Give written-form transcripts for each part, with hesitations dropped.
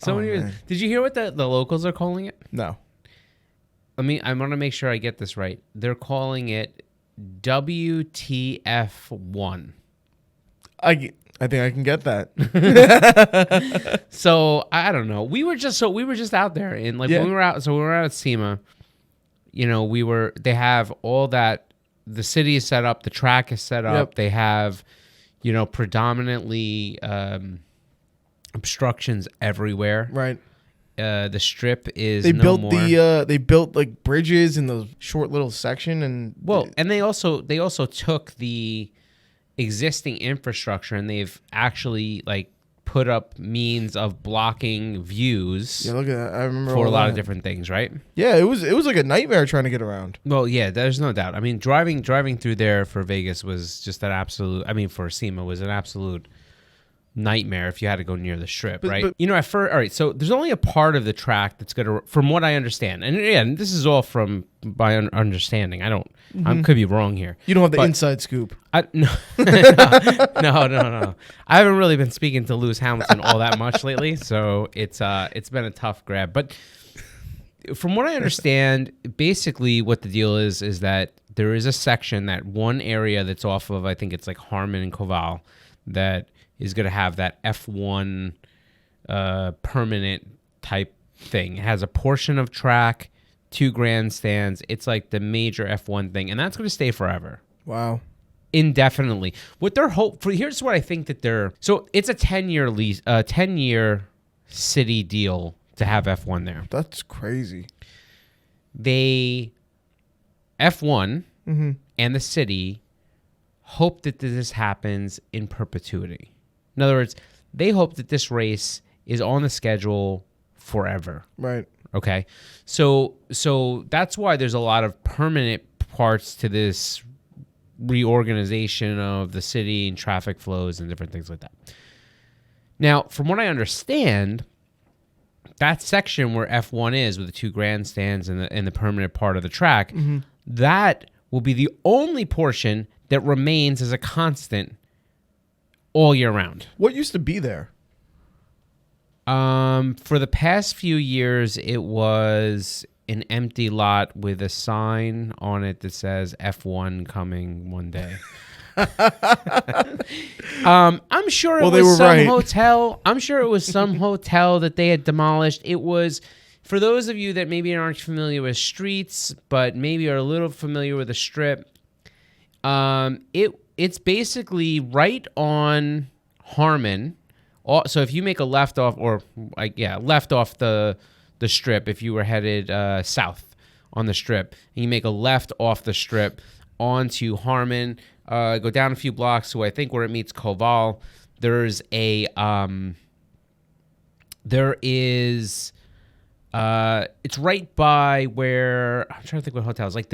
Did you hear what the locals are calling it? No. I want to make sure I get this right. They're calling it WTF1. I think I can get that. So I don't know. We were just out there, and when we were out. So we were out at SEMA. They have all that. The city is set up. The track is set up. Yep. They have, predominantly obstructions everywhere. Right. The strip is they no built more. they built like bridges in the short little section, and and they also took the existing infrastructure and they've actually put up means of blocking views. Yeah, look at that. I remember for a lot of different things, right? Yeah, it was like a nightmare trying to get around. Well, yeah, there's no doubt. Driving through there for Vegas was just an absolute. For SEMA was an absolute nightmare if you had to go near the strip, right? But, at first, all right. So there's only a part of the track that's gonna, from what I understand, and again, this is all from my understanding. I could be wrong here. You don't have the inside scoop. No. I haven't really been speaking to Lewis Hamilton all that much lately, so it's been a tough grab. But from what I understand, basically what the deal is that there is a section, that one area that's off of, I think it's like Harmon and Koval, that is going to have that F1 permanent type thing. It has a portion of track, 2 grandstands. It's like the major F1 thing, and that's going to stay forever. Wow. Indefinitely. What they're here's what I think that they're. So it's a 10-year lease, 10-year city deal to have F1 there. That's crazy. F1 and the city hope that this happens in perpetuity. In other words, they hope that this race is on the schedule forever. Right. Okay. So that's why there's a lot of permanent parts to this reorganization of the city and traffic flows and different things like that. Now, from what I understand, that section where F1 is with the 2 grandstands and the permanent part of the track, that will be the only portion that remains as a constant all year round. What used to be there? For the past few years, it was an empty lot with a sign on it that says F1 coming one day. I'm sure it was some hotel. I'm sure it was some hotel that they had demolished. It was, for those of you that maybe aren't familiar with streets, but maybe are a little familiar with the strip, it's basically right on Harmon. So if you make a left off the strip, if you were headed south on the strip, and you make a left off the strip onto Harmon, go down a few blocks to I think where it meets Koval, it's right by where, I'm trying to think what hotels, like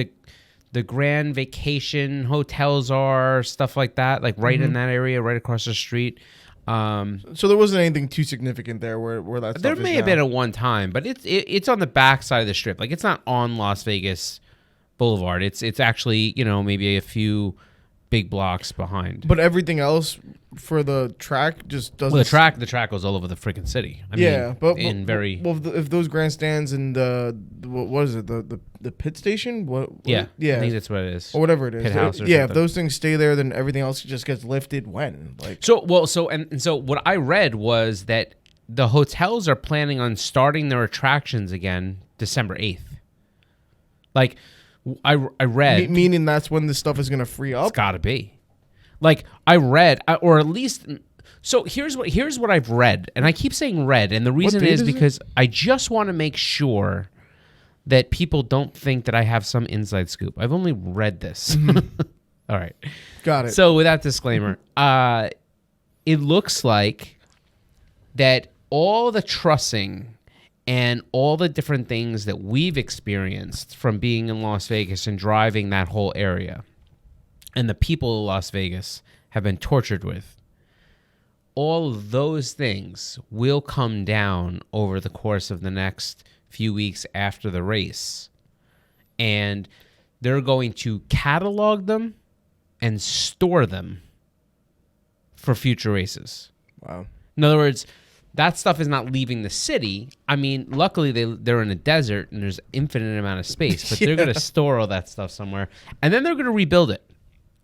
the Grand Vacation hotels are, stuff like that, like right in that area, right across the street. So there wasn't anything too significant there where that stuff there is may now. have been at one time, but it's on the back side of the strip. Like, it's not on Las Vegas Boulevard. It's actually, maybe a few big blocks behind. But everything else for the track just doesn't. Well, the track goes all over the freaking city. If those grandstands and what is it, the pit station? I think that's what it is, or whatever it is. Pit house or something. something. If those things stay there, then everything else just gets lifted. When So what I read was that the hotels are planning on starting their attractions again December 8th. Like, I read, meaning that's when this stuff is going to free up. It's got to be. Like, I read, or at least. So here's what I've read, and I keep saying read, and the reason is because I just want to make sure that people don't think that I have some inside scoop. I've only read this. All right, got it. So with that disclaimer, it looks like that all the trussing and all the different things that we've experienced from being in Las Vegas and driving that whole area, and the people of Las Vegas have been tortured with, all of those things will come down over the course of the next few weeks after the race. And they're going to catalog them and store them for future races. Wow. In other words, that stuff is not leaving the city. I mean, luckily they're in a desert and there's infinite amount of space, but they're going to store all that stuff somewhere, and then they're going to rebuild it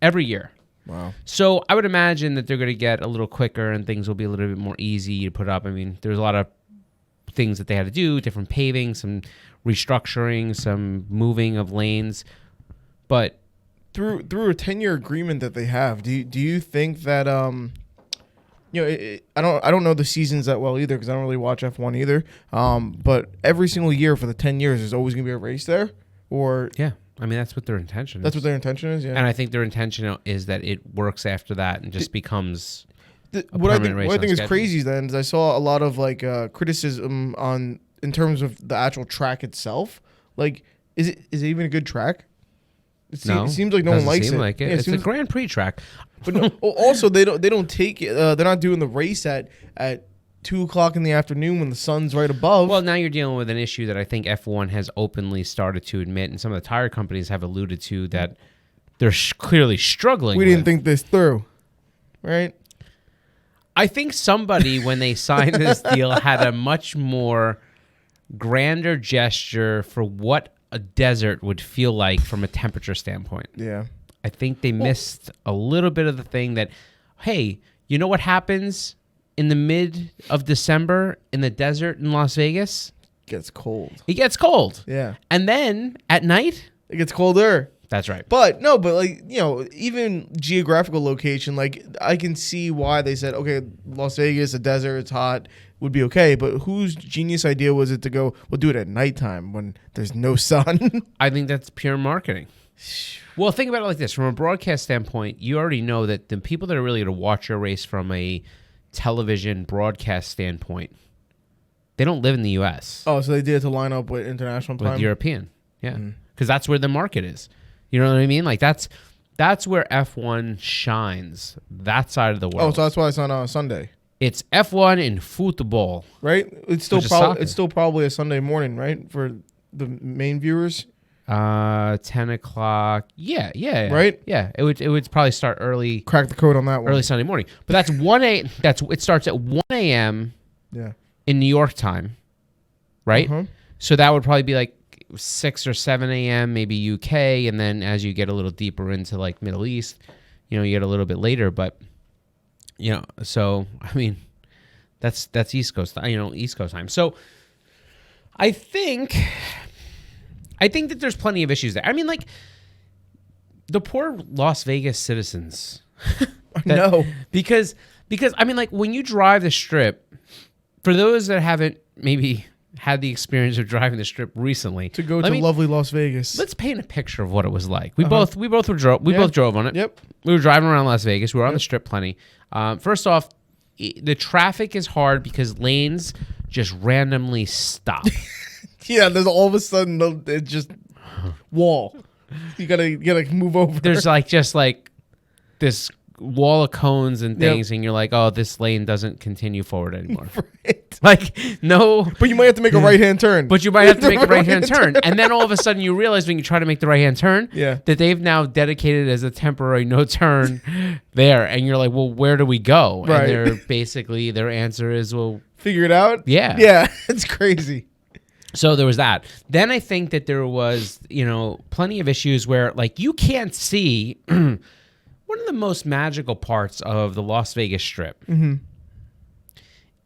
every year. Wow. So I would imagine that they're going to get a little quicker and things will be a little bit more easy to put up. I mean, there's a lot of things that they had to do, different paving, some restructuring, some moving of lanes, but through a 10-year agreement that they have, do you think that I don't know the seasons that well either because I don't really watch F1 either. But every single year for the 10 years, there's always gonna be a race there, or yeah. I mean, that's what their intention is. That's what their intention is, yeah. And I think their intention is that it works after that and just becomes what I think is crazy then is I saw a lot of like criticism in terms of the actual track itself. Like, is it even a good track? It seems like no one likes it. Like it. Yeah, it's a Grand Prix track. But no, also they don't take it. They're not doing the race at 2:00 in the afternoon when the sun's right above. Well, now you're dealing with an issue that I think F1 has openly started to admit, and some of the tire companies have alluded to, that they're clearly struggling. We didn't think this through, right? I think somebody, when they signed this deal, had a much more grander gesture for what a desert would feel like from a temperature standpoint. Yeah. I think they missed a little bit of the thing that, hey, you know what happens in the mid of December in the desert in Las Vegas? It gets cold. It gets cold. Yeah. And then at night? It gets colder. That's right. But like, even geographical location, like I can see why they said, okay, Las Vegas, a desert, it's hot, would be okay. But whose genius idea was it to go, we'll do it at nighttime when there's no sun? I think that's pure marketing. Well, think about it like this. From a broadcast standpoint, you already know that the people that are really going to watch your race from a television broadcast standpoint, they don't live in the U.S. Oh, so they did it to line up with international time? With European, yeah. Because that's where the market is. You know what I mean? Like, that's where F1 shines, that side of the world. Oh, so that's why it's on Sunday. It's F1 in football. Right? It's still probably a Sunday morning, right? For the main viewers? 10 o'clock. Yeah. Right? Yeah. It would probably start early. Crack the code on that one. Early Sunday morning. But that's 1 a.m. It starts at 1 a.m. Yeah. in New York time. Right? Uh-huh. So that would probably be like 6 or 7 a.m., maybe UK. And then as you get a little deeper into like Middle East, you get a little bit later. But, so, I mean, that's East Coast, East Coast time. So I think that there's plenty of issues there. I mean, like, the poor Las Vegas citizens. No. Because I mean, like, when you drive the Strip, for those that haven't maybe had the experience of driving the Strip recently, to go to lovely Las Vegas, let's paint a picture of what it was like. We both drove on it. Yep. We were driving around Las Vegas. We were on the Strip plenty. First off, the traffic is hard because lanes just randomly stop. Yeah, there's all of a sudden it's just wall. You gotta move over. There's just this wall of cones and things, and you're like, oh, this lane doesn't continue forward anymore. Right. Like, no. But you might have to make a right-hand turn. But you might have to make a right-hand turn. And then all of a sudden you realize when you try to make the right-hand turn that they've now dedicated as a temporary no turn there. And you're like, well, where do we go? Right. And their answer is, well, figure it out? Yeah. Yeah, it's crazy. So there was that. Then I think that there was, plenty of issues where, like, you can't see one of the most magical parts of the Las Vegas Strip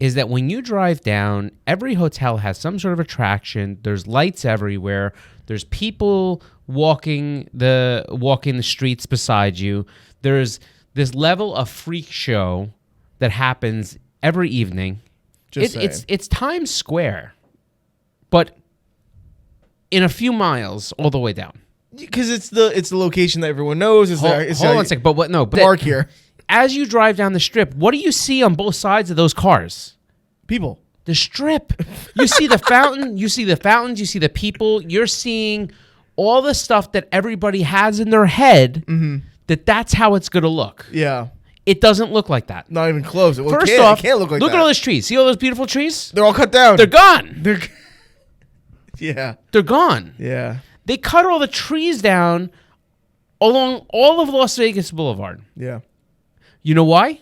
is that when you drive down, every hotel has some sort of attraction. There's lights everywhere. There's people walking the streets beside you. There's this level of freak show that happens every evening. It's Times Square, but in a few miles all the way down. Because it's the location that everyone knows. Hold on a second. But what? No. But park here. As you drive down the Strip, what do you see on both sides of those cars? People. The Strip. You see the fountain. You see the fountains. You see the people. You're seeing all the stuff that everybody has in their head. That's how it's going to look. Yeah. It doesn't look like that. Not even close. First off, it can't look like look that. at all those trees. See all those beautiful trees? They're all cut down. They're gone. Yeah. They're gone. Yeah. They cut all the trees down along all of Las Vegas Boulevard. Yeah. You know why?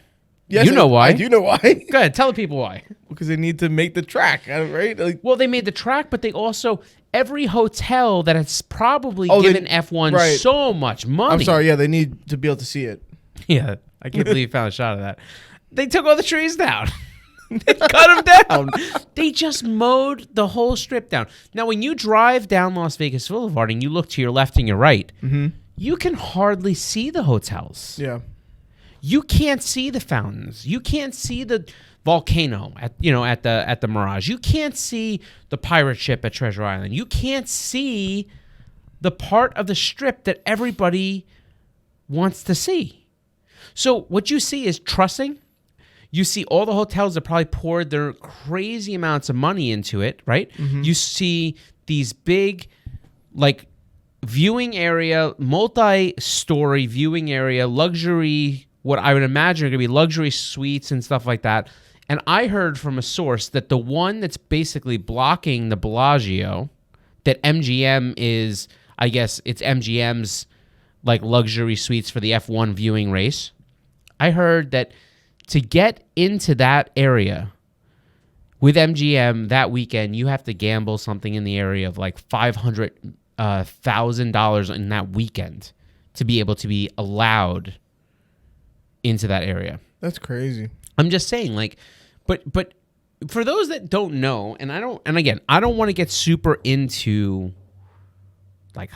Yes, You know why. I do know why. Go ahead, tell the people why. Because they need to make the track, right? Like, Well, they made the track, but they also every hotel that has probably Oh, they- given F1 right. so much money. I'm sorry. Yeah, they need to be able to see it. Yeah, I can't believe you found a shot of that. They took all the trees down. They cut them down. They just mowed the whole strip down. Now, when you drive down Las Vegas Boulevard and you look to your left and your right, you can hardly see the hotels. Yeah. You can't see the fountains. You can't see the volcano at the Mirage. You can't see the pirate ship at Treasure Island. You can't see the part of the strip that everybody wants to see. So what you see is trussing. You see all the hotels that probably poured their crazy amounts of money into it, right? You see these big, like, viewing area, multi-story viewing area, luxury, what I would imagine are going to be luxury suites and stuff like that. And I heard from a source that the one that's basically blocking the Bellagio, that MGM is, I guess it's MGM's like luxury suites for the F1 viewing race. I heard that to get into that area with MGM that weekend, you have to gamble something in the area of like $500,000 in that weekend to be able to be allowed into that area. That's crazy. I'm just saying, like, but for those that don't know, and I don't want to get super into like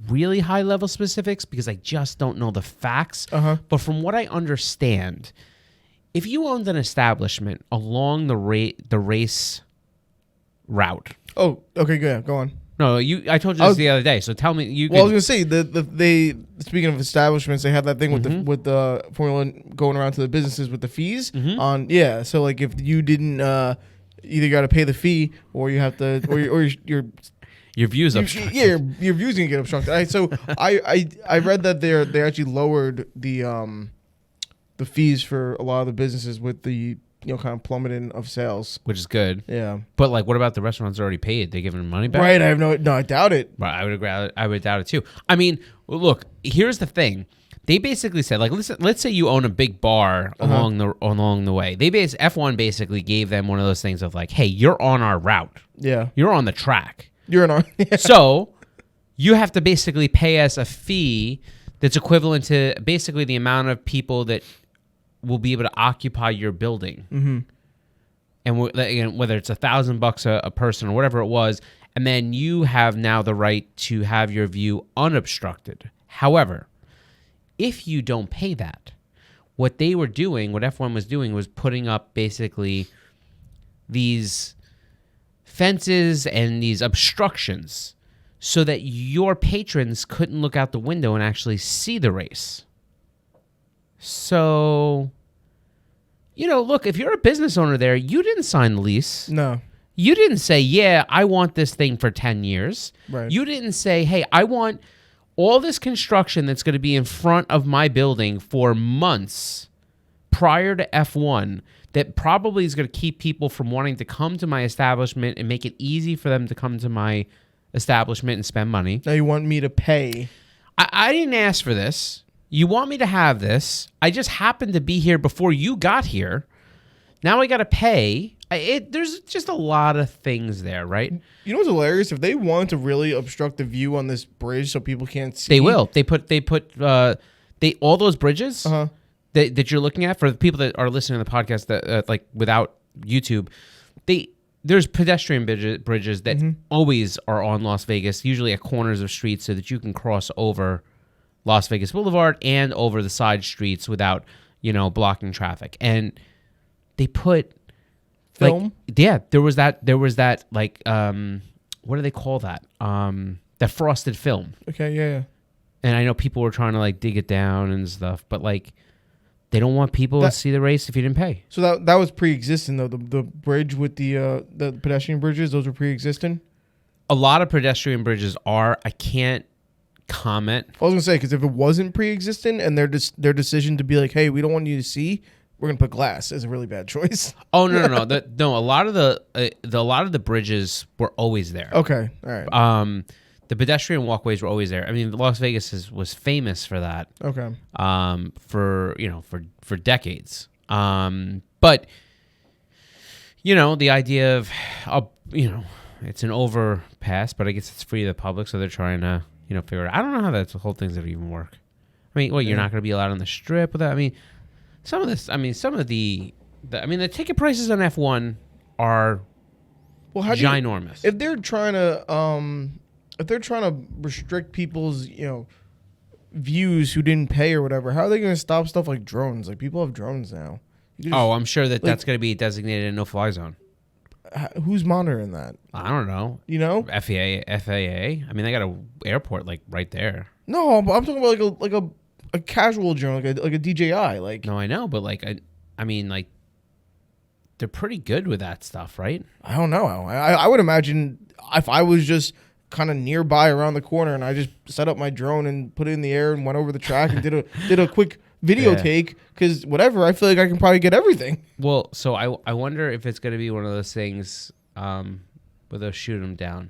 really high level specifics because I just don't know the facts. But from what I understand, if you owned an establishment along the race route. Oh, okay, good. Go on. No, I told you this the other day. So tell me, Well, I was gonna say they speaking of establishments, they have that thing with the Formula One going around to the businesses with the fees on. Yeah, so like if you didn't either got to pay the fee or you have to or your views obstructed. Yeah, your views gonna get obstructed. So I read that they actually lowered the fees for a lot of the businesses with the kind of plummeting of sales, which is good. Yeah, but like, what about the restaurants already paid? They giving them money back? Right. I have no. I doubt it. Right. I would doubt it too. I mean, look. Here's the thing. They basically said, like, listen, let's say you own a big bar along the way. F1 basically gave them one of those things of like, hey, you're on our route. Yeah, you're on the track. You're in our. So you have to basically pay us a fee that's equivalent to basically the amount of people that will be able to occupy your building. And again, whether it's $1,000 a person or whatever it was, and then you have now the right to have your view unobstructed. However, if you don't pay that, what F1 was doing was putting up basically these fences and these obstructions so that your patrons couldn't look out the window and actually see the race. So, look, if you're a business owner there, you didn't sign the lease. No. You didn't say, yeah, I want this thing for 10 years. Right. You didn't say, hey, I want all this construction that's going to be in front of my building for months prior to F1 that probably is going to keep people from wanting to come to my establishment and make it easy for them to come to my establishment and spend money. Now you want me to pay. I didn't ask for this. You want me to have this. I just happened to be here before you got here. Now I got to pay. There's just a lot of things there, right? You know what's hilarious? If they want to really obstruct the view on this bridge so people can't see, they will. They put all those bridges that you're looking at, for the people that are listening to the podcast that like without YouTube, there's pedestrian bridges that always are on Las Vegas, usually at corners of streets, so that you can cross over Las Vegas Boulevard and over the side streets without, blocking traffic. And they put film. There was that like what do they call that? That frosted film. Okay, yeah. And I know people were trying to like dig it down and stuff, but like they don't want people to see the race if you didn't pay. So that was pre-existing though. The bridge with the pedestrian bridges, those were pre-existing. A lot of pedestrian bridges are. I can't comment. I was gonna say, because if it wasn't pre-existing and their decision to be like, hey, we don't want you to see, we're gonna put glass, is a really bad choice. Oh no. A lot of the bridges were always there. Okay, all right. The pedestrian walkways were always there. I mean, Las Vegas was famous for that. Okay. For decades. But the idea of, it's an overpass, but I guess it's free to the public, so they're trying to, figure it out. I don't know how that whole thing's gonna even work. I mean, you're not gonna be allowed on the strip with that? I mean, some of the ticket prices on F1 are ginormous. If they're trying to restrict people's, views who didn't pay or whatever, how are they going to stop stuff like drones? Like, people have drones now. I'm sure that's going to be designated a no-fly zone. Who's monitoring that? I don't know. FAA. I mean, they got an airport like right there. No, but I'm talking about like a casual drone, like a DJI. Like, no, I know, but I mean, they're pretty good with that stuff, right? I don't know. I would imagine if I was just kind of nearby around the corner and I just set up my drone and put it in the air and went over the track and did a quick video take, because whatever, I feel like I can probably get everything. Well, so I wonder if it's going to be one of those things where they'll shoot them down.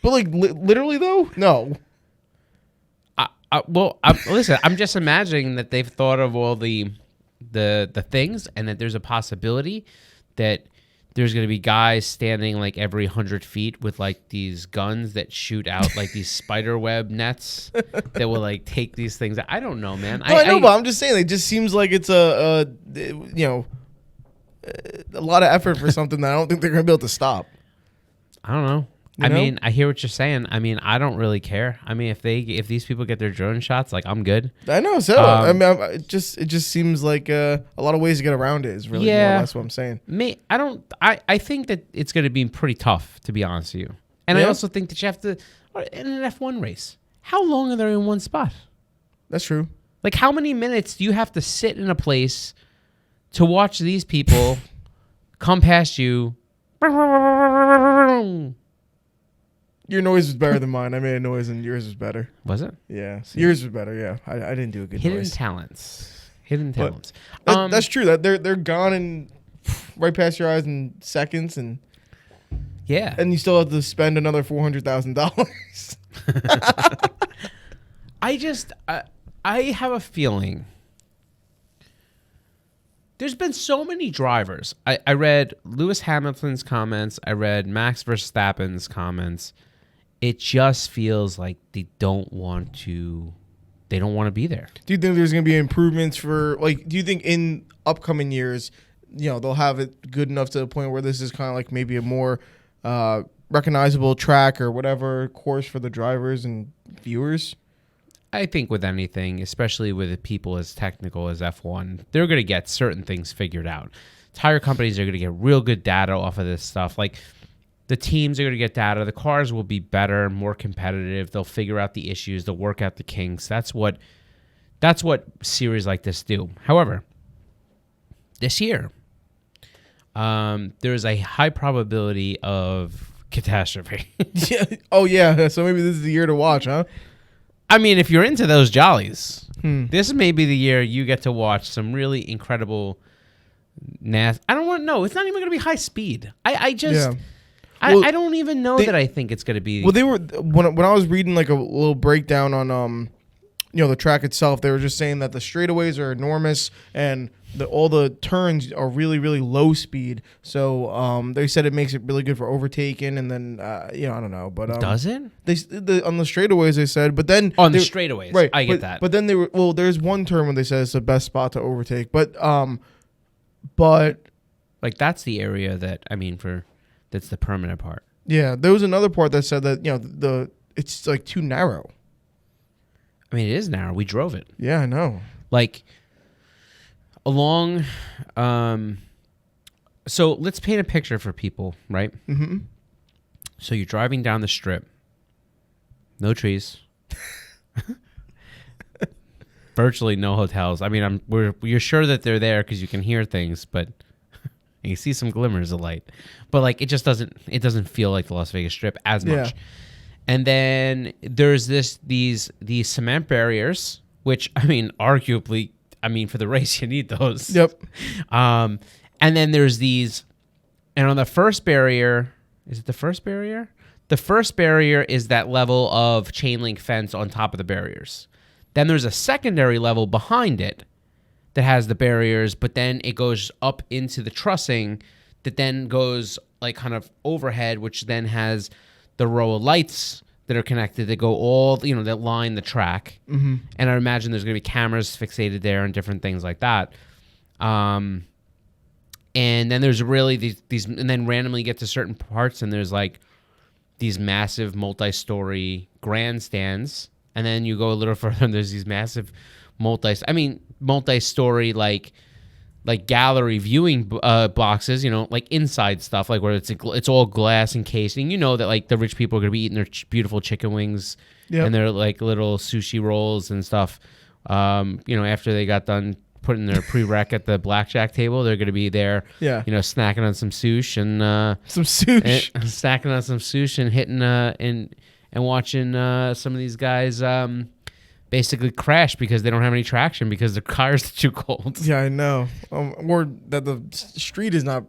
But literally though, no. Listen, I'm just imagining that they've thought of all the things, and that there's a possibility that there's going to be guys standing like every 100 feet with like these guns that shoot out like these spider web nets that will like take these things. I don't know, man. No, I know, but I'm just saying, it just seems like it's a lot of effort for something that I don't think they're going to be able to stop. I don't know. I mean, I hear what you're saying. I mean, I don't really care. I mean, if these people get their drone shots, like, I'm good. I know. So I mean, it just seems like a lot of ways to get around it is really more or less what I'm saying. I think that it's going to be pretty tough, to be honest with you. And I also think that you have to, in an F1 race, how long are they in one spot? That's true. Like, how many minutes do you have to sit in a place to watch these people come past you? Your noise was better than mine. I made a noise and yours was better. Was it? Yeah. Yours was better, yeah. I didn't do a good Hidden noise. Hidden talents. That's true. That they're gone and right past your eyes in seconds, and and you still have to spend another $400,000. I have a feeling there's been so many drivers. I read Lewis Hamilton's comments. I read Max Verstappen's comments. It just feels like they don't want to be there. Do you think there's going to be improvements do you think in upcoming years, they'll have it good enough to the point where this is kind of like maybe a more recognizable track or whatever course for the drivers and viewers? I think with anything, especially with people as technical as F1, they're going to get certain things figured out. Tire companies are going to get real good data off of this stuff. Like, the teams are going to get data. The cars will be better, more competitive. They'll figure out the issues. They'll work out the kinks. That's what series like this do. However, this year, there's a high probability of catastrophe. Yeah. Oh, yeah. So maybe this is the year to watch, huh? I mean, if you're into those jollies, this may be the year you get to watch some really incredible I don't want to know. It's not even going to be high speed. I don't even know that I think it's going to be. Well, they were when I was reading like a little breakdown on the track itself. They were just saying that the straightaways are enormous and all the turns are really, really low speed. So they said it makes it really good for overtaking. And then I don't know, but does it? On the straightaways they said, but then on the straightaways, right? I get that. But then there's one turn when they said it's the best spot to overtake. But like, that's the area that that's the permanent part. Yeah, there was another part that said that it's like too narrow. I mean, it is narrow. We drove it. Yeah, I know. Like, along. So let's paint a picture for people, right? Mm-hmm. So you're driving down the strip. No trees. Virtually no hotels. I mean, you're sure that they're there because you can hear things, but you see some glimmers of light. But like, it doesn't feel like the Las Vegas Strip as much. Yeah. And then there's these cement barriers, which arguably, for the race you need those. Yep. And then there's these, and on the first barrier, is it the first barrier? The first barrier is that level of chain link fence on top of the barriers. Then there's a secondary level behind it that has the barriers, but then it goes up into the trussing that then goes like kind of overhead, which then has the row of lights that are connected that go all, that line the track. Mm-hmm. And I imagine there's going to be cameras fixated there and different things like that. And then there's really these, and then randomly get to certain parts, and there's like these massive multi-story grandstands. And then you go a little further, and there's these massive multi-story like gallery viewing boxes, like inside stuff, like where it's all glass and casing. You know that like the rich people are gonna be eating their beautiful chicken wings and their like little sushi rolls and stuff. After they got done putting their prereq at the blackjack table, they're gonna be there, snacking on some sushi and snacking on some sushi and hitting and watching some of these guys basically crash because they don't have any traction because their cars are too cold. Yeah, I know. Or that the street is not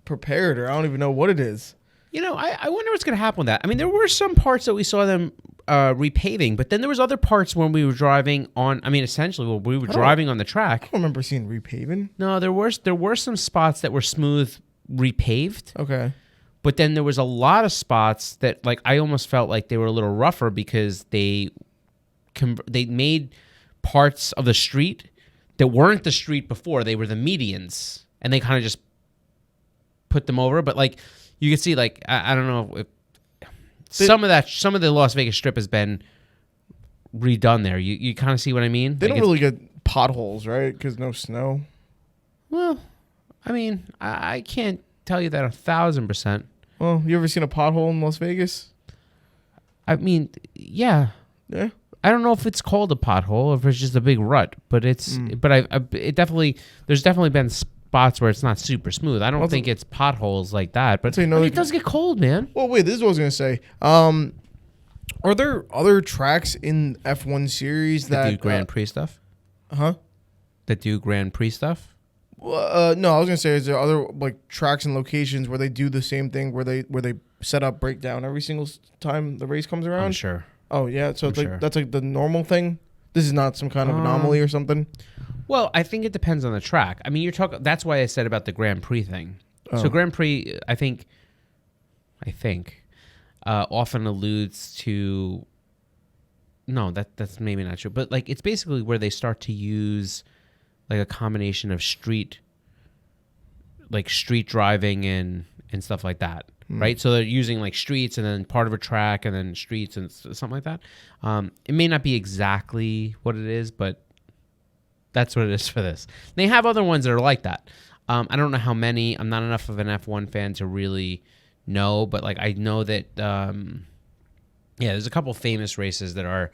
prepared, or I don't even know what it is. I wonder what's going to happen with that. I mean, there were some parts that we saw them repaving, but then there was other parts when we were driving on. I mean, essentially, when we were driving on the track. I don't remember seeing repaving. No, there were some spots that were smooth repaved. Okay. But then there was a lot of spots that, like, I almost felt like they were a little rougher because they made parts of the street that weren't the street before. They were the medians, and they kind of just put them over. But like you can see, like I don't know if some of the Las Vegas Strip has been redone there. You kind of see what I mean? They don't really get potholes, right? Because no snow. Well, I mean, I can't tell you that 1,000%. Well, you ever seen a pothole in Las Vegas? I mean, yeah. Yeah. I don't know if it's called a pothole or if it's just a big rut, but there's definitely been spots where it's not super smooth. I don't think it's potholes like that, but it does get cold, man. Well, wait, this is what I was going to say. Are there other tracks in F1 series that do Grand Prix stuff? Huh? That do Grand Prix stuff? No, I was going to say, is there other like tracks and locations where they do the same thing, where they set up breakdown every single time the race comes around? I'm sure. Oh yeah, so it's like that's like the normal thing. This is not some kind of anomaly or something. Well, I think it depends on the track. I mean, you're talking. That's why I said about the Grand Prix thing. Oh. So Grand Prix, I think, often alludes to. No, that's maybe not true, but like it's basically where they start to use like a combination of street driving and stuff like that. Right, so they're using like streets and then part of a track and then streets and something like that. It may not be exactly what it is, but that's what it is for this. They have other ones that are like that. I don't know how many. I'm not enough of an F1 fan to really know, but like I know that there's a couple famous races that are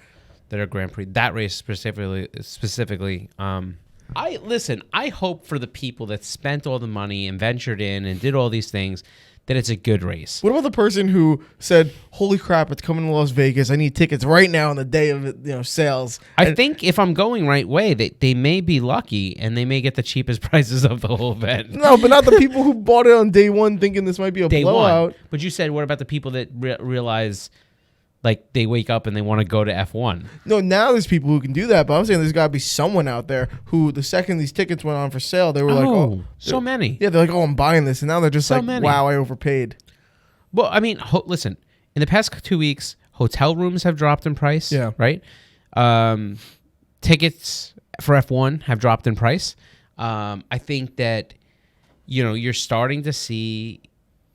Grand Prix. That race specifically. I hope for the people that spent all the money and ventured in and did all these things that it's a good race. What about the person who said, "Holy crap, it's coming to Las Vegas. I need tickets right now on the day of sales." I think if I'm going right way, they may be lucky and they may get the cheapest prices of the whole event. No, but not the people who bought it on day one thinking this might be a blowout. But you said, what about the people that realize like they wake up and they want to go to F1? No, now there's people who can do that, but I'm saying there's got to be someone out there who the second these tickets went on for sale, they were like, oh, so many. Yeah, they're like, oh, I'm buying this. And now they're just so like, many. Wow, I overpaid. Well, I mean, listen, in the past 2 weeks, hotel rooms have dropped in price. Yeah. Right? Tickets for F1 have dropped in price. I think that, you're starting to see,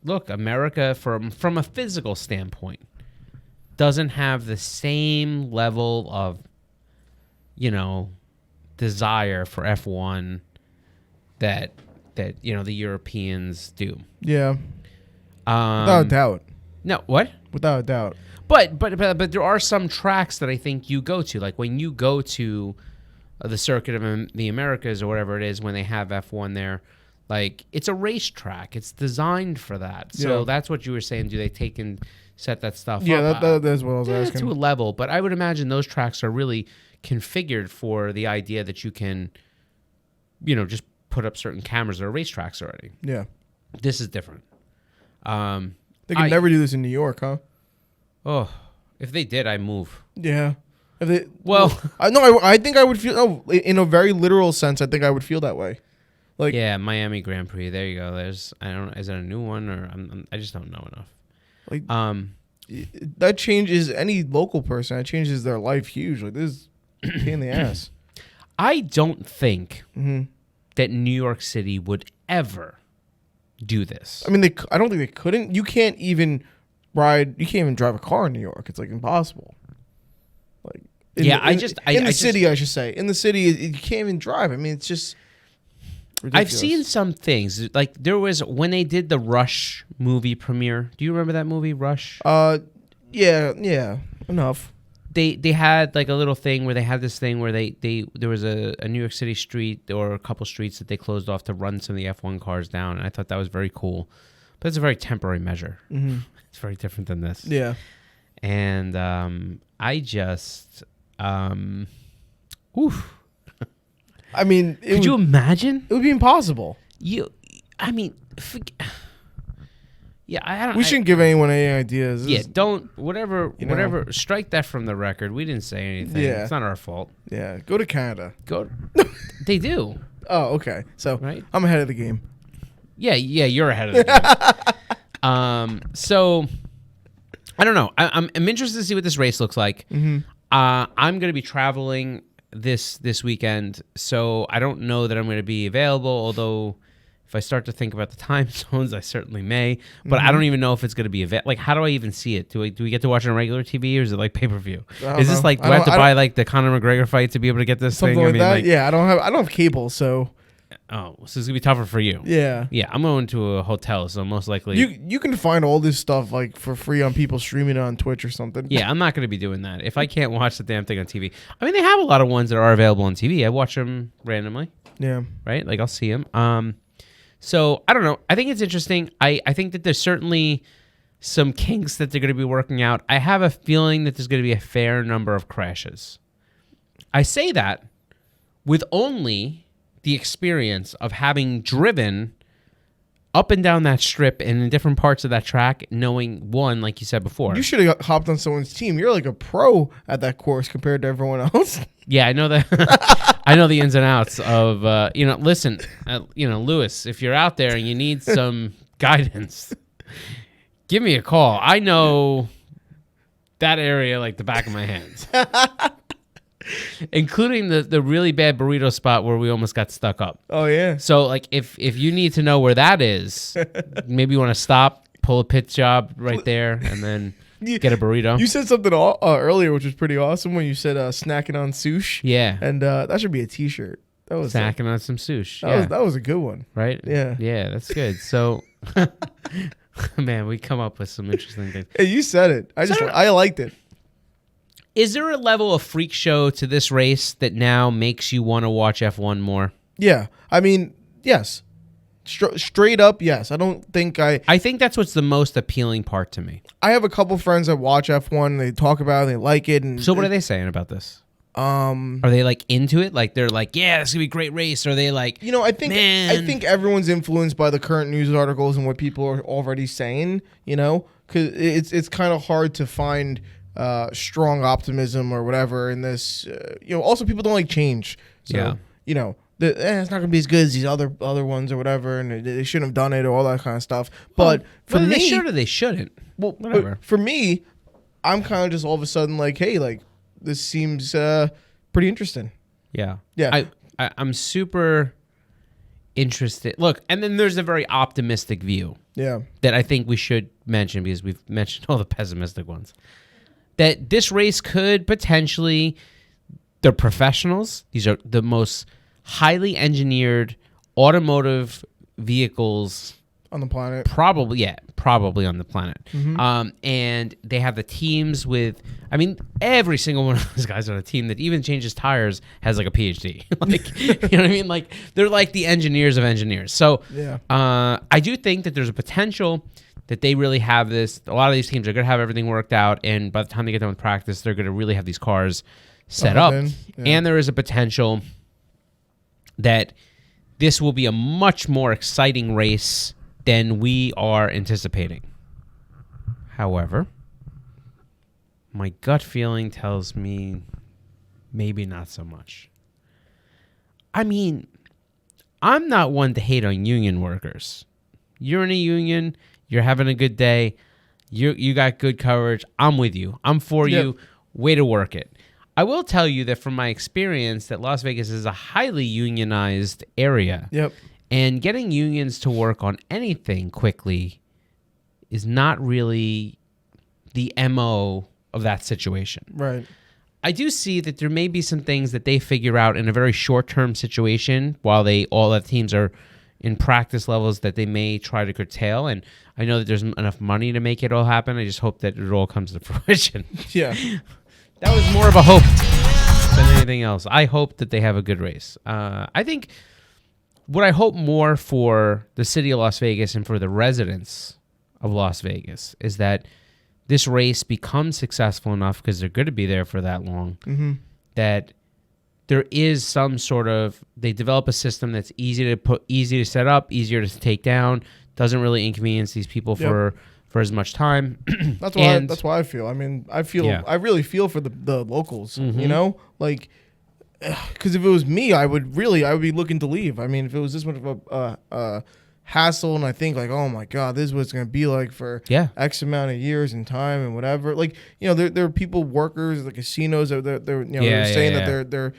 look, America from a physical standpoint doesn't have the same level of, desire for F1 that the Europeans do. Yeah. Without a doubt. No, what? Without a doubt. But there are some tracks that I think you go to, like when you go to the Circuit of the Americas or whatever it is when they have F1 there, like it's a racetrack. It's designed for that. So that's what you were saying. Do they take and set that stuff up? Yeah, that's what I was asking. To a level, but I would imagine those tracks are really configured for the idea that you can, just put up certain cameras or racetracks already. Yeah. This is different. They could never do this in New York, huh? Oh, if they did, I'd move. Yeah. I think I would feel. No, in a very literal sense, I think I would feel that way. Like, yeah, Miami Grand Prix. There you go. I don't. Is it a new one or I just don't know enough. Like, that changes any local person. That changes their life huge. Like, this is a pain in the ass. I don't think that New York City would ever do this. I mean, I don't think they couldn't. You can't even drive a car in New York. It's like impossible. Like, in the city, I should say. In the city, you can't even drive. I mean, it's just ridiculous. I've seen some things. Like, there was when they did the Rush movie premiere. Do you remember that movie, Rush? Yeah, enough. They had like a little thing where they had this thing where there was a New York City street or a couple streets that they closed off to run some of the F1 cars down, and I thought that was very cool. But it's a very temporary measure. Mm-hmm. It's very different than this. Yeah. And I just, oof. I mean, could you imagine? It would be impossible. Yeah, I don't. We shouldn't give anyone any ideas. Whatever. Strike that from the record. We didn't say anything. Yeah. It's not our fault. Yeah, go to Canada. They do. Oh, okay. So right? I'm ahead of the game. Yeah, you're ahead of the game. So I don't know. I'm interested to see what this race looks like. Mm-hmm. I'm going to be traveling this weekend, so I don't know that I'm going to be available, although if I start to think about the time zones, I certainly may. But I don't even know if it's going to be like, how do I even see it? Do we get to watch it on regular TV, or is it like pay-per-view? Is this like, do I have to buy like the Conor McGregor fight to be able to get this something thing? Like that? Yeah, I don't have cable, so. Oh, so it's going to be tougher for you. Yeah. Yeah, I'm going to a hotel, so most likely. You can find all this stuff like for free on people streaming it on Twitch or something. Yeah, I'm not going to be doing that. If I can't watch the damn thing on TV. I mean, they have a lot of ones that are available on TV. I watch them randomly. Yeah. Right? Like, I'll see them. So, I don't know. I think it's interesting. I think that there's certainly some kinks that they're going to be working out. I have a feeling that there's going to be a fair number of crashes. I say that with only the experience of having driven up and down that strip and in different parts of that track, knowing one, like you said before. You should have hopped on someone's team. You're like a pro at that course compared to everyone else. Yeah, I know that. I know the ins and outs of, listen, Lewis, if you're out there and you need some guidance, give me a call. I know that area like the back of my hands. Including the really bad burrito spot where we almost got stuck up. Oh, yeah. So, like, if you need to know where that is, maybe you want to stop, pull a pit job right there, and then get a burrito. You said something earlier, which was pretty awesome, when you said snacking on sushi. Yeah. And that should be a T-shirt. That was snacking on some sushi. That was a good one. Right? Yeah. Yeah, that's good. So, man, we come up with some interesting things. Hey, you said it. I liked it. Is there a level of freak show to this race that now makes you want to watch F1 more? Yeah. I mean, yes. Straight up, yes. I think that's what's the most appealing part to me. I have a couple friends that watch F1. They talk about it. They like it. And so what are they saying about this? Are they like into it? Like they're like, yeah, this is gonna be a great race. Or are they like, I think everyone's influenced by the current news articles and what people are already saying. Because it's kind of hard to find strong optimism or whatever in this. Also people don't like change. So, yeah. It's not going to be as good as these other ones or whatever, and they shouldn't have done it or all that kind of stuff. But for me, they should or they shouldn't. Well, whatever. For me, I'm kind of just all of a sudden like, hey, like this seems pretty interesting. Yeah. Yeah. I'm super interested. Look, and then there's a very optimistic view. Yeah. That I think we should mention because we've mentioned all the pessimistic ones. That this race could potentially, they're professionals. These are the most highly engineered automotive vehicles on the planet. Probably on the planet. Mm-hmm. And they have the teams with, every single one of those guys on a team that even changes tires has like a PhD. Like, you know what I mean? Like they're like the engineers of engineers. So yeah. I do think that there's a potential that they really have this. A lot of these teams are going to have everything worked out, and by the time they get done with practice, they're going to really have these cars set up. Yeah. And there is a potential that this will be a much more exciting race than we are anticipating. However, my gut feeling tells me maybe not so much. I mean, I'm not one to hate on union workers. You're in a union, you're having a good day, you got good coverage, I'm with you. I'm for you. Way to work it. I will tell you that from my experience that Las Vegas is a highly unionized area. Yep. And getting unions to work on anything quickly is not really the MO of that situation. Right. I do see that there may be some things that they figure out in a very short-term situation while all the teams are in practice levels that they may try to curtail. And I know that there's enough money to make it all happen. I just hope that it all comes to fruition. Yeah. That was more of a hope than anything else. I hope that they have a good race. I think what I hope more for the city of Las Vegas and for the residents of Las Vegas is that this race becomes successful enough, because they're going to be there for that long, that there is some sort of, they develop a system that's easy to set up, easier to take down, doesn't really inconvenience these people for as much time. That's why I feel. I mean, I really feel for the locals, you know? Like, because if it was me, I would be looking to leave. I mean, if it was this much of a hassle, and I think like, oh my God, this is what it's going to be like for X amount of years and time and whatever. Like, you know, there are people, workers at the casinos, they're saying that their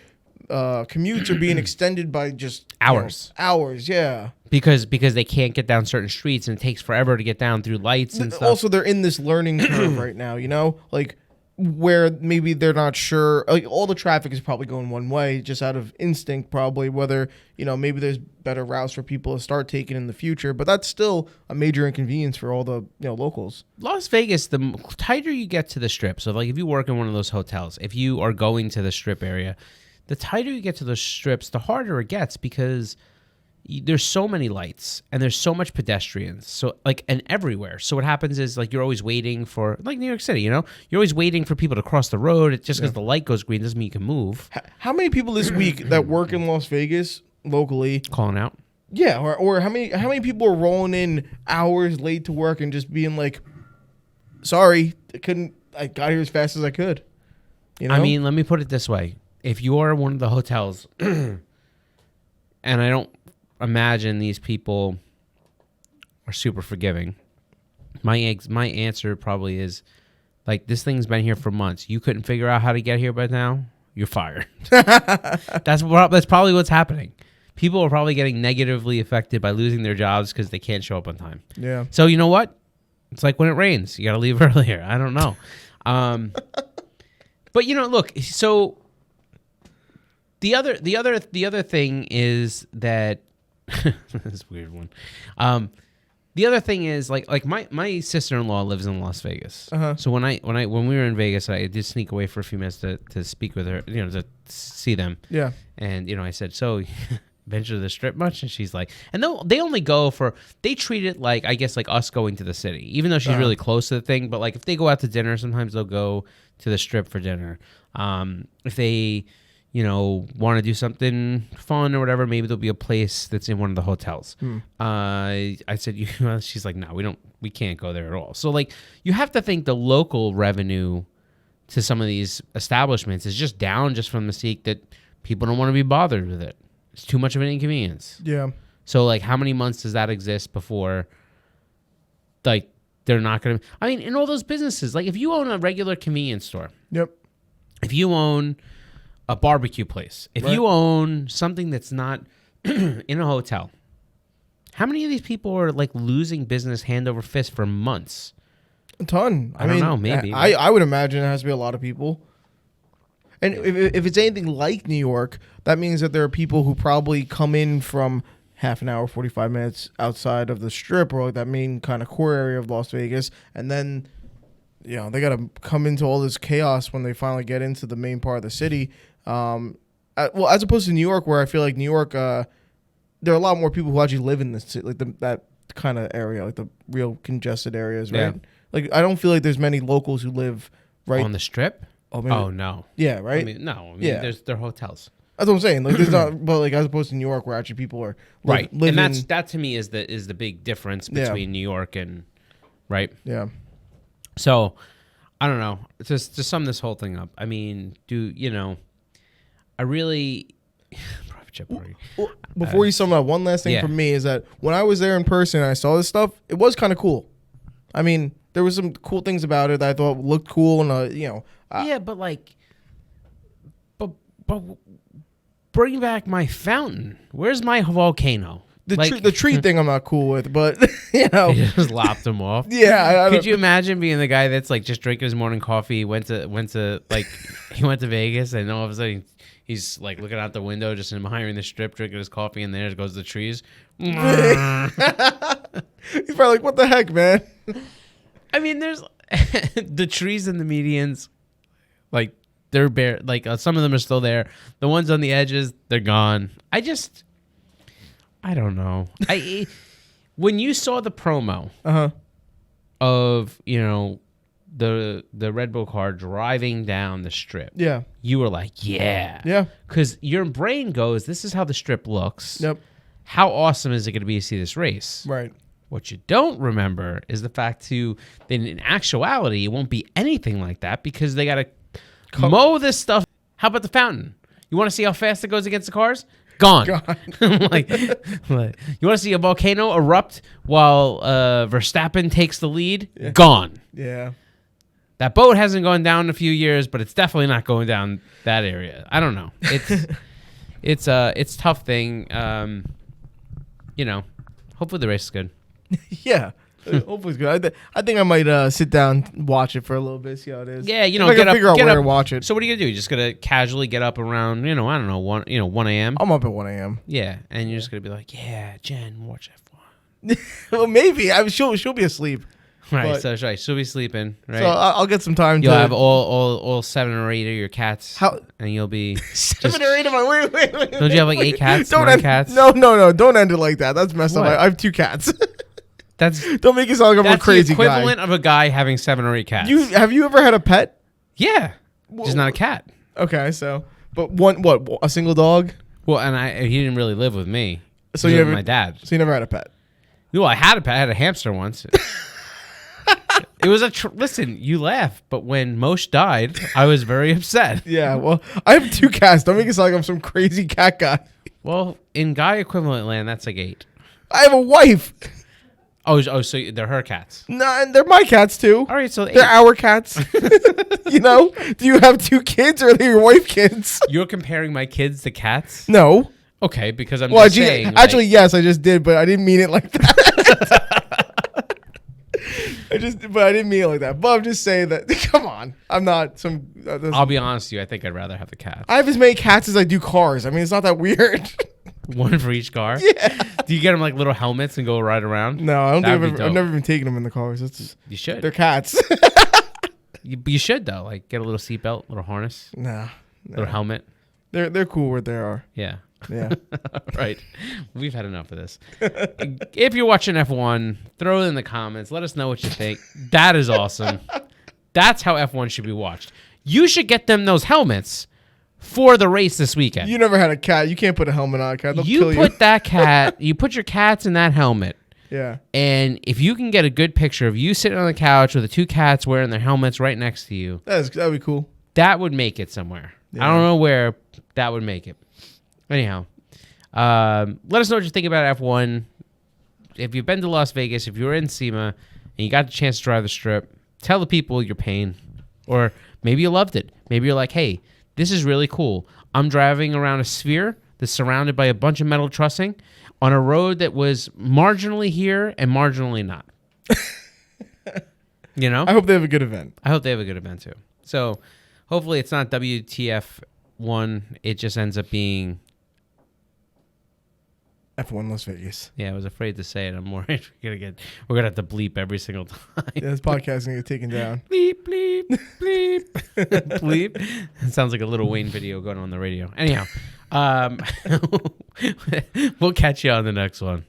commutes are being extended by just hours. Hours, yeah. Because they can't get down certain streets, and it takes forever to get down through lights and stuff. Also, they're in this learning curve right now, you know? Like, where maybe they're not sure. Like, all the traffic is probably going one way, just out of instinct, probably. Whether, you know, maybe there's better routes for people to start taking in the future, but that's still a major inconvenience for all the locals. Las Vegas, the tighter you get to the strip. So, like, if you work in one of those hotels, if you are going to the strip area, the tighter you get to those strips, the harder it gets, because there's so many lights and there's so much pedestrians, so like, and everywhere. So what happens is, like, you're always waiting for, like New York City, you know, you're always waiting for people to cross the road. It's just because the light goes green doesn't mean you can move. How many people this week that work in Las Vegas locally calling out? Yeah, or how many people are rolling in hours late to work and just being like, sorry, I got here as fast as I could. You know? I mean, let me put it this way: if you are one of the hotels, and I don't imagine these people are super forgiving, my answer probably is, like, this thing's been here for months. You couldn't figure out how to get here by now, you're fired. That's probably what's happening. People are probably getting negatively affected by losing their jobs because they can't show up on time. Yeah. So you know what? It's like when it rains, you got to leave earlier. I don't know. But look. So the other thing is that this is a weird one. The other thing is like my sister-in-law lives in Las Vegas. Uh-huh. So when we were in Vegas, I did sneak away for a few minutes to speak with her, to see them. Yeah. And I said, so venture to the strip much? And she's like, and they only go they treat it like, I guess, like us going to the city, even though she's really close to the thing. But like, if they go out to dinner, sometimes they'll go to the strip for dinner. If they want to do something fun or whatever, maybe there'll be a place that's in one of the hotels. I said, she's like, no, we can't go there at all. So like, you have to think the local revenue to some of these establishments is just down, just from the sake that people don't want to be bothered with it. It's too much of an inconvenience. Yeah. So like, how many months does that exist before, like, they're not going to, I mean, in all those businesses, like if you own a regular convenience store. Yep. If you own a barbecue place, if you own something that's not in a hotel, how many of these people are like losing business hand over fist for months? A ton. I don't know, maybe. I would imagine it has to be a lot of people. And if it's anything like New York, that means that there are people who probably come in from half an hour, 45 minutes outside of the strip, or like that main kind of core area of Las Vegas, and then they got to come into all this chaos when they finally get into the main part of the city. Well, as opposed to New York, where I feel like New York, there are a lot more people who actually live in this, like that kind of area, like the real congested areas, right? Yeah. Like, I don't feel like there's many locals who live right on the strip. Oh no. Yeah, right. They're hotels. That's what I'm saying. Like, there's not, but like as opposed to New York, where actually people are right, living. And that to me is the big difference between New York and right. Yeah. So, I don't know. To sum this whole thing up, I mean, I really private jet party. Well, before you sum up, one last thing yeah. from me is that when I was there in person and I saw this stuff, it was kind of cool. I mean, there was some cool things about it that I thought looked cool, and Yeah, but like, but bring back my fountain. Where's my volcano? the tree thing I'm not cool with, but you know, He just lopped him off. yeah. Could you imagine being the guy that's like just drinking his morning coffee, went to like he went to Vegas, and all of a sudden he's like looking out the window, just admiring the strip, drinking his coffee, and there goes the trees. He's probably like, "What the heck, man?" I mean, there's the trees and the medians, like they're bare. Like some of them are still there. The ones on the edges, they're gone. I don't know. When you saw the promo of the Red Bull car driving down the strip, Yeah. you were like, yeah, Yeah. because your brain goes, this is how the strip looks. Yep. How awesome is it going to be to see this race? Right. What you don't remember is the fact that in actuality, it won't be anything like that because they got to mow this stuff. How about the fountain? You want to see how fast it goes against the cars? Gone. like, you want to see a volcano erupt while Verstappen takes the lead? Yeah. Gone. Yeah. That boat hasn't gone down in a few years, but it's definitely not going down that area. I don't know. It's a tough thing. Hopefully the race is good. Yeah. Hopefully it's good. I think I might sit down and watch it for a little bit, see how it is. Yeah, I can figure out where to watch it. So what are you gonna do? You're just gonna casually get up around, I don't know, 1 a.m. I'm up at 1 a.m. Yeah, and you're just gonna be like, yeah, Jen, watch F1. Well, maybe. She'll be asleep. Right, But- so right, she'll be sleeping. Right, So I'll get some time you'll to have all 7 or 8 of your cats. How- And you'll be 7 or 8 of my wait. Don't you have like 8 cats? Don't 9 end, cats? No. Don't end it like that. That's messed up. What? I have 2 cats. That's Don't make it sound like I'm a crazy the equivalent guy. of a guy having 7 or 8 cats. Have you ever had a pet? Yeah, just not a cat. Okay, so but a single dog? Well, and he didn't really live with me. So He you lived with never my dad. So you never had a pet? No, I had a pet. I had a hamster once. It was listen, you laugh, but when Moshe died, I was very upset. Yeah, well, I have 2 cats. Don't make it sound like I'm some crazy cat guy. Well, in guy equivalent land, that's like 8. I have a wife. Oh, so they're her cats. No, and they're my cats too. All right, so 8. They're our cats. Do you have 2 kids or are they your wife kids? You're comparing my kids to cats? No. Okay, because I'm Well, just saying. actually, yes, I just did, but I didn't mean it like that. I didn't mean it like that. But I'm just saying that. Come on, I'm not some. I'll be honest with you. I think I'd rather have the cat. I have as many cats as I do cars. I mean, it's not that weird. One for each car. Yeah. Do you get them like little helmets and go ride around? No, I don't That'd think be I've dope. never even taken them in the cars. You should. They're cats. You should though. Like get a little seatbelt, little harness, Nah. little helmet. They're cool where they are. Yeah. Yeah. Right. We've had enough of this. If you're watching F1, throw it in the comments. Let us know what you think. That is awesome. That's how F1 should be watched. You should get them those helmets for the race this weekend. You never had a cat. You can't put a helmet on a cat. They'll You kill put you. that cat, you put your cats in that helmet. Yeah. And if you can get a good picture of you sitting on the couch with the 2 cats wearing their helmets right next to you, That'd be cool. that would make it somewhere. Yeah. I don't know where that would make it. Anyhow, let us know what you think about F1. If you've been to Las Vegas, if you're in SEMA and you got the chance to drive the strip, tell the people your pain. Or maybe you loved it. Maybe you're like, hey, this is really cool. I'm driving around a sphere that's surrounded by a bunch of metal trussing on a road that was marginally here and marginally not. I hope they have a good event. I hope they have a good event too. So hopefully it's not WTF1. It just ends up being... F1 Las Vegas. Yeah, I was afraid to say it. I'm worried we're gonna have to bleep every single time. Yeah, this podcast is gonna get taken down. Bleep, bleep, bleep, bleep. It sounds like a Little Wayne video going on the radio. Anyhow, we'll catch you on the next one.